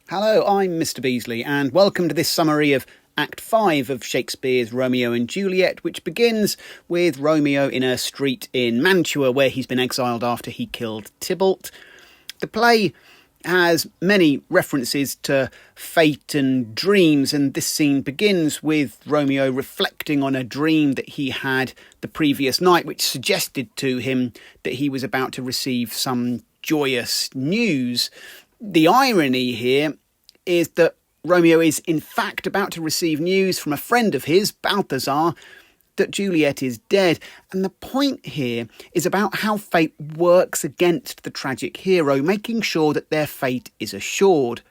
Hello, I'm Mr. Beasley, and welcome to this summary of Act 5 of Shakespeare's Romeo and Juliet, which begins with Romeo in a street in Mantua, where he's been exiled after he killed Tybalt. The play has many references to fate and dreams, and this scene begins with Romeo reflecting on a dream that he had the previous night, which suggested to him that he was about to receive some joyous news. The irony here is that Romeo is in fact about to receive news from a friend of his, Balthazar, that Juliet is dead. And the point here is about how fate works against the tragic hero, making sure that their fate is assured.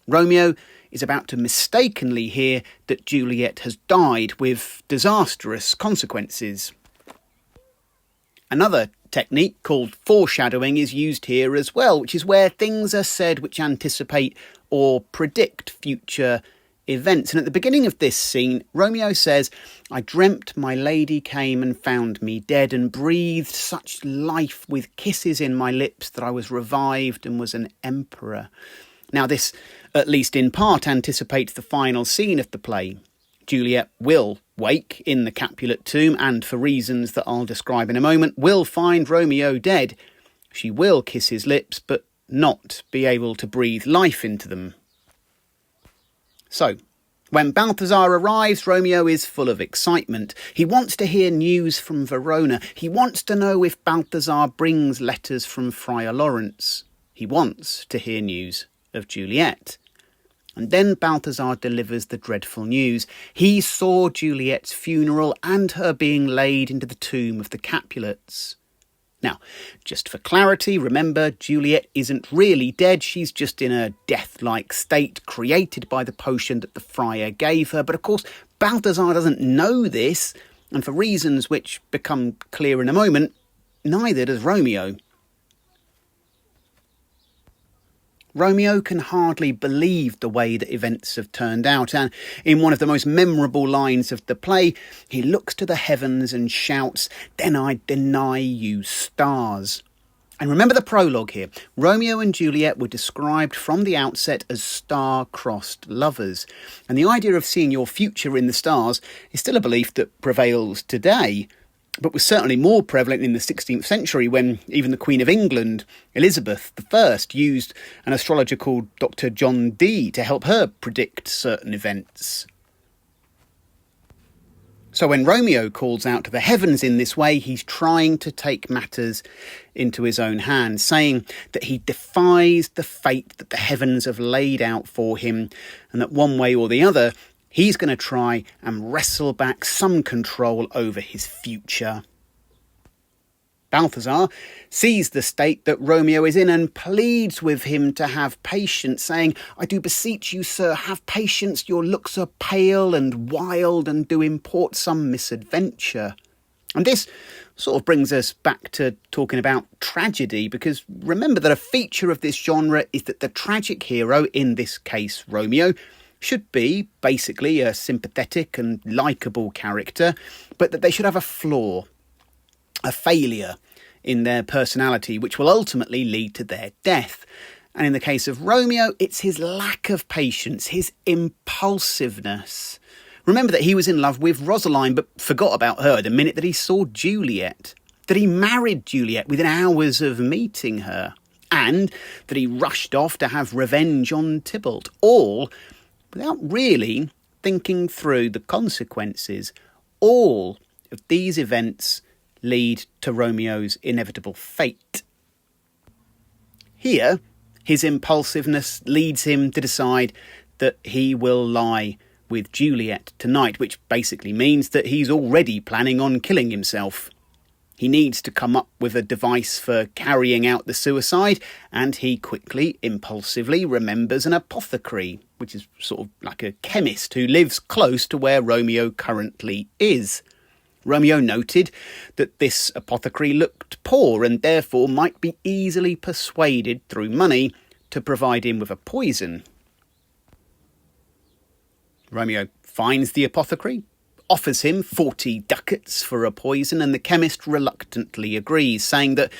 Romeo is about to mistakenly hear that Juliet has died, with disastrous consequences. Another technique called foreshadowing is used here as well, which is where things are said which anticipate or predict future events. And at the beginning of this scene, Romeo says, "I dreamt my lady came and found me dead and breathed such life with kisses in my lips that I was revived and was an emperor." Now this, at least in part, anticipates the final scene of the play. Juliet will wake in the Capulet tomb and, for reasons that I'll describe in a moment, will find Romeo dead. She will kiss his lips, but not be able to breathe life into them. So, when Balthazar arrives, Romeo is full of excitement. He wants to hear news from Verona. He wants to know if Balthazar brings letters from Friar Lawrence. He wants to hear news of Juliet. And then Balthazar delivers the dreadful news. He saw Juliet's funeral and her being laid into the tomb of the Capulets. Now, just for clarity, remember, Juliet isn't really dead. She's just in a death-like state created by the potion that the friar gave her. But of course, Balthazar doesn't know this, and for reasons which become clear in a moment, neither does Romeo. Romeo can hardly believe the way that events have turned out, and in one of the most memorable lines of the play, he looks to the heavens and shouts, "Then I deny you, stars." And remember the prologue here. Romeo and Juliet were described from the outset as star-crossed lovers, and the idea of seeing your future in the stars is still a belief that prevails today, but was certainly more prevalent in the 16th century, when even the Queen of England, Elizabeth I, used an astrologer called Dr. John Dee to help her predict certain events. So when Romeo calls out to the heavens in this way, he's trying to take matters into his own hands, saying that he defies the fate that the heavens have laid out for him, and that one way or the other, he's going to try and wrestle back some control over his future. Balthazar sees the state that Romeo is in and pleads with him to have patience, saying, "I do beseech you, sir, have patience. Your looks are pale and wild and do import some misadventure." And this sort of brings us back to talking about tragedy, because remember that a feature of this genre is that the tragic hero, in this case Romeo, should be basically a sympathetic and likeable character, but that they should have a flaw, a failure in their personality, which will ultimately lead to their death. And in the case of Romeo, it's his lack of patience, his impulsiveness. Remember that he was in love with Rosaline, but forgot about her the minute that he saw Juliet, that he married Juliet within hours of meeting her, and that he rushed off to have revenge on Tybalt, all without really thinking through the consequences. All of these events lead to Romeo's inevitable fate. Here, his impulsiveness leads him to decide that he will lie with Juliet tonight, which basically means that he's already planning on killing himself. He needs to come up with a device for carrying out the suicide, and he quickly, impulsively remembers an apothecary, which is sort of like a chemist who lives close to where Romeo currently is. Romeo noted that this apothecary looked poor and therefore might be easily persuaded through money to provide him with a poison. Romeo finds the apothecary, offers him 40 ducats for a poison, and the chemist reluctantly agrees, saying that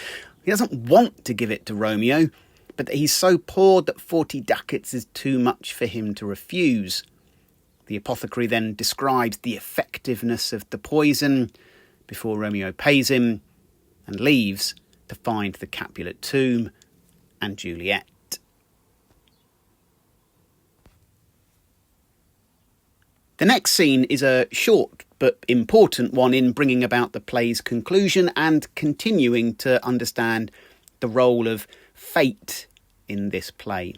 he doesn't want to give it to Romeo, but that he's so poor that 40 ducats is too much for him to refuse. The apothecary then describes the effectiveness of the poison before Romeo pays him and leaves to find the Capulet tomb and Juliet. The next scene is a short but important one in bringing about the play's conclusion and continuing to understand the role of fate in this play.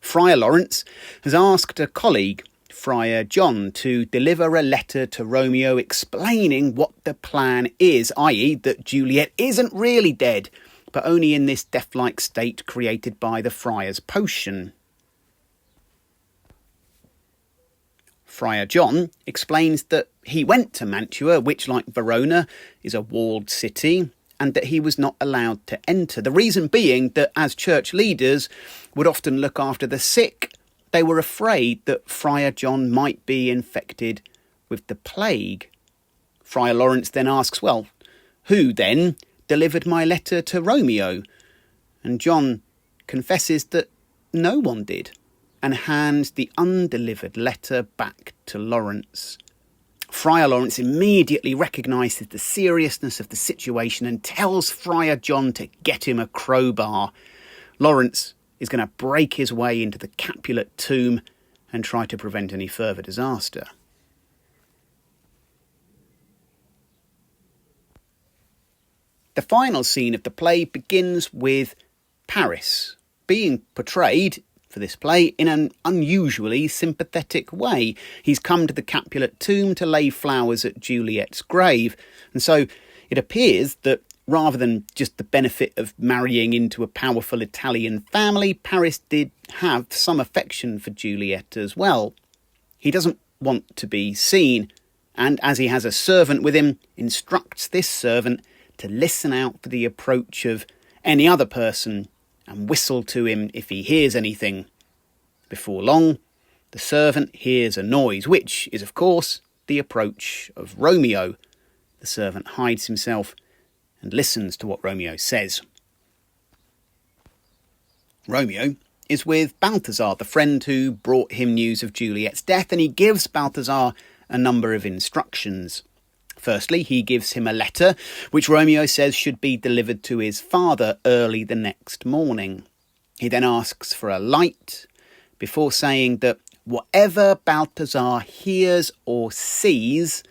Friar Lawrence has asked a colleague, Friar John, to deliver a letter to Romeo explaining what the plan is, i.e. that Juliet isn't really dead, but only in this death-like state created by the friar's potion. Friar John explains that he went to Mantua, which, like Verona, is a walled city, and that he was not allowed to enter. The reason being that as church leaders would often look after the sick, they were afraid that Friar John might be infected with the plague. Friar Lawrence then asks, well, who then delivered my letter to Romeo? And John confesses that no one did, and hands the undelivered letter back to Lawrence. Friar Lawrence immediately recognises the seriousness of the situation and tells Friar John to get him a crowbar. Lawrence is going to break his way into the Capulet tomb and try to prevent any further disaster. The final scene of the play begins with Paris being portrayed for this play in an unusually sympathetic way. He's come to the Capulet tomb to lay flowers at Juliet's grave, and so it appears that rather than just the benefit of marrying into a powerful Italian family, Paris did have some affection for Juliet as well. He doesn't want to be seen, and as he has a servant with him, instructs this servant to listen out for the approach of any other person and whistle to him if he hears anything. Before long, the servant hears a noise, which is, of course, the approach of Romeo. The servant hides himself and listens to what Romeo says. Romeo is with Balthazar, the friend who brought him news of Juliet's death, and he gives Balthazar a number of instructions. Firstly, he gives him a letter, which Romeo says should be delivered to his father early the next morning. He then asks for a light, before saying that whatever Balthazar hears or sees,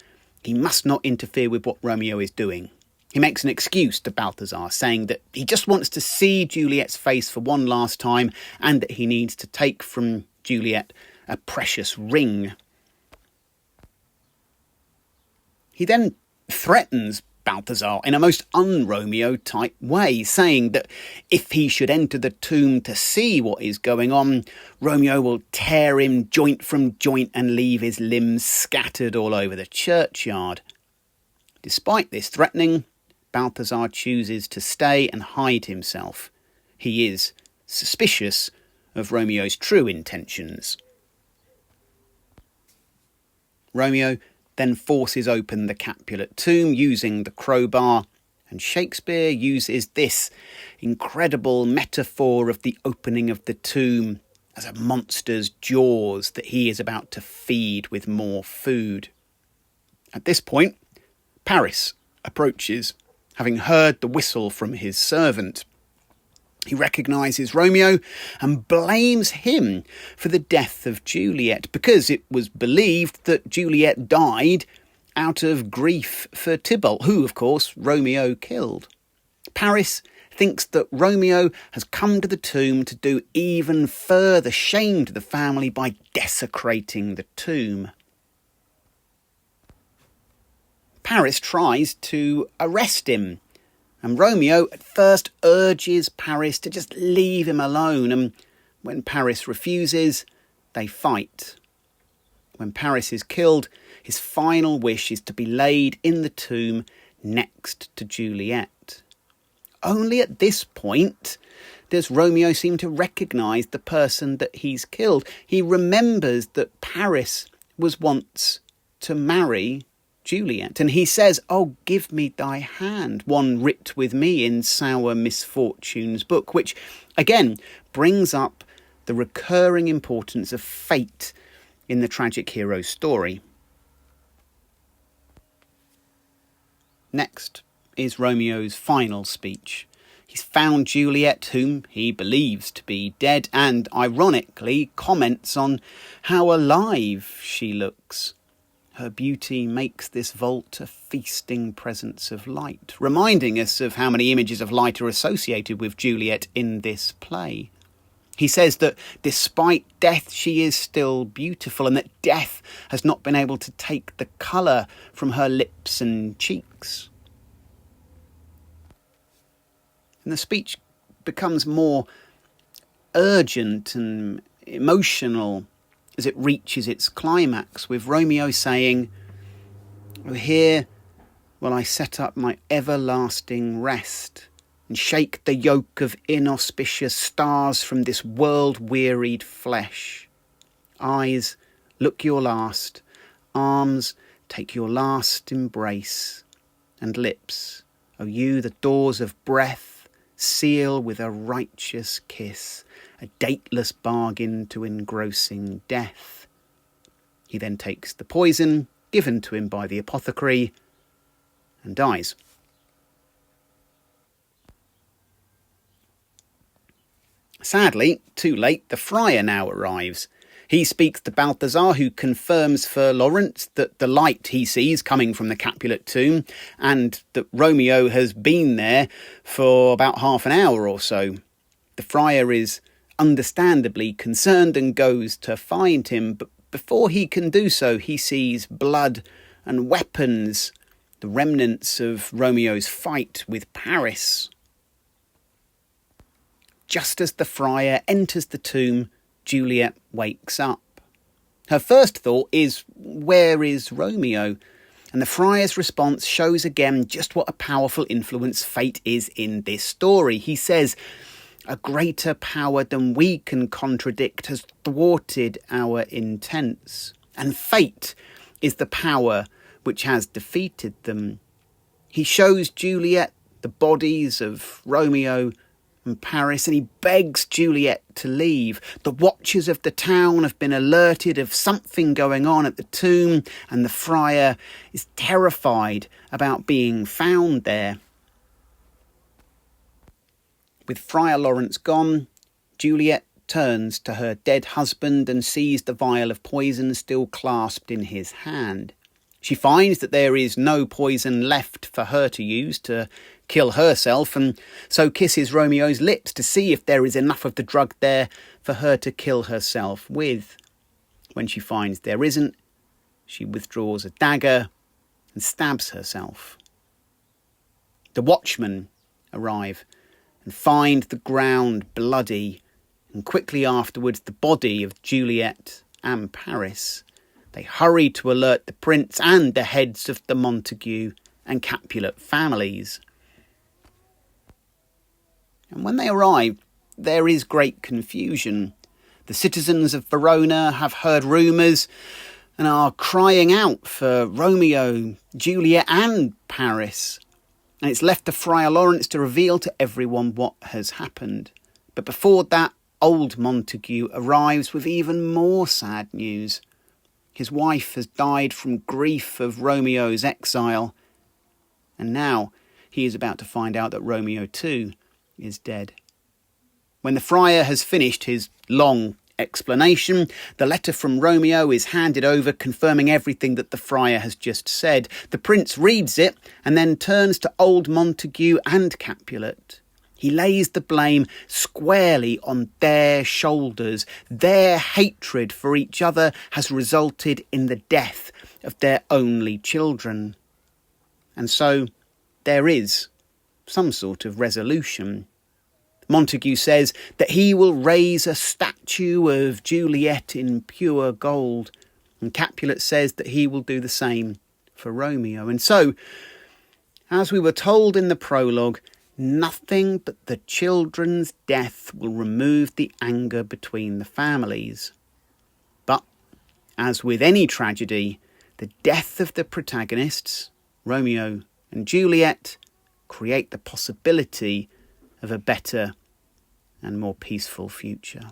he must not interfere with what Romeo is doing. He makes an excuse to Balthazar, saying that he just wants to see Juliet's face for one last time and that he needs to take from Juliet a precious ring. He then threatens Balthazar in a most un-Romeo type way, saying that if he should enter the tomb to see what is going on, Romeo will tear him joint from joint and leave his limbs scattered all over the churchyard. Despite this threatening, Balthazar chooses to stay and hide himself. He is suspicious of Romeo's true intentions. Romeo then forces open the Capulet tomb using the crowbar, and Shakespeare uses this incredible metaphor of the opening of the tomb as a monster's jaws that he is about to feed with more food. At this point, Paris approaches, having heard the whistle from his servant. He recognises Romeo and blames him for the death of Juliet, because it was believed that Juliet died out of grief for Tybalt, who, of course, Romeo killed. Paris thinks that Romeo has come to the tomb to do even further shame to the family by desecrating the tomb. Paris tries to arrest him, and Romeo at first urges Paris to just leave him alone, and when Paris refuses, they fight. When Paris is killed, his final wish is to be laid in the tomb next to Juliet. Only at this point does Romeo seem to recognise the person that he's killed. He remembers that Paris was once to marry Juliet, and he says, "Oh, give me thy hand," one writ with me in Sour Misfortune's book, which again brings up the recurring importance of fate in the tragic hero's story. Next is Romeo's final speech. He's found Juliet, whom he believes to be dead, and ironically comments on how alive she looks. Her beauty makes this vault a feasting presence of light, reminding us of how many images of light are associated with Juliet in this play. He says that despite death, she is still beautiful, and that death has not been able to take the colour from her lips and cheeks. And the speech becomes more urgent and emotional as it reaches its climax, with Romeo saying, "Oh, here will I set up my everlasting rest, and shake the yoke of inauspicious stars from this world-wearied flesh. Eyes, look your last. Arms, take your last embrace. And lips, O you, the doors of breath, seal with a righteous kiss, a dateless bargain to engrossing death." He then takes the poison given to him by the apothecary and dies. Sadly, too late, the friar now arrives. He speaks to Balthazar, who confirms for Lawrence that the light he sees coming from the Capulet tomb, and that Romeo has been there for about half an hour or so. The friar is understandably concerned and goes to find him, but before he can do so, he sees blood and weapons, the remnants of Romeo's fight with Paris. Just as the friar enters the tomb, Juliet wakes up. Her first thought is, where is Romeo? And the friar's response shows again just what a powerful influence fate is in this story. He says, "A greater power than we can contradict has thwarted our intents, and fate is the power which has defeated them." He shows Juliet the bodies of Romeo and Paris, and he begs Juliet to leave. The watchers of the town have been alerted of something going on at the tomb, and the friar is terrified about being found there. With Friar Lawrence gone, Juliet turns to her dead husband and sees the vial of poison still clasped in his hand. She finds that there is no poison left for her to use to kill herself, and so kisses Romeo's lips to see if there is enough of the drug there for her to kill herself with. When she finds there isn't, she withdraws a dagger and stabs herself. The watchmen arrive and find the ground bloody, and quickly afterwards the body of Juliet and Paris. They hurry to alert the prince and the heads of the Montague and Capulet families. And when they arrive, there is great confusion. The citizens of Verona have heard rumours and are crying out for Romeo, Juliet and Paris. And it's left to Friar Lawrence to reveal to everyone what has happened. But before that, old Montague arrives with even more sad news. His wife has died from grief of Romeo's exile, and now he is about to find out that Romeo too is dead. When the friar has finished his long explanation, the letter from Romeo is handed over, confirming everything that the friar has just said. The prince reads it and then turns to old Montague and Capulet. He lays the blame squarely on their shoulders. Their hatred for each other has resulted in the death of their only children. And so there is some sort of resolution. Montague says that he will raise a statue of Juliet in pure gold, and Capulet says that he will do the same for Romeo. And so, as we were told in the prologue, nothing but the children's death will remove the anger between the families. But, as with any tragedy, the death of the protagonists, Romeo and Juliet, create the possibility of a better and more peaceful future.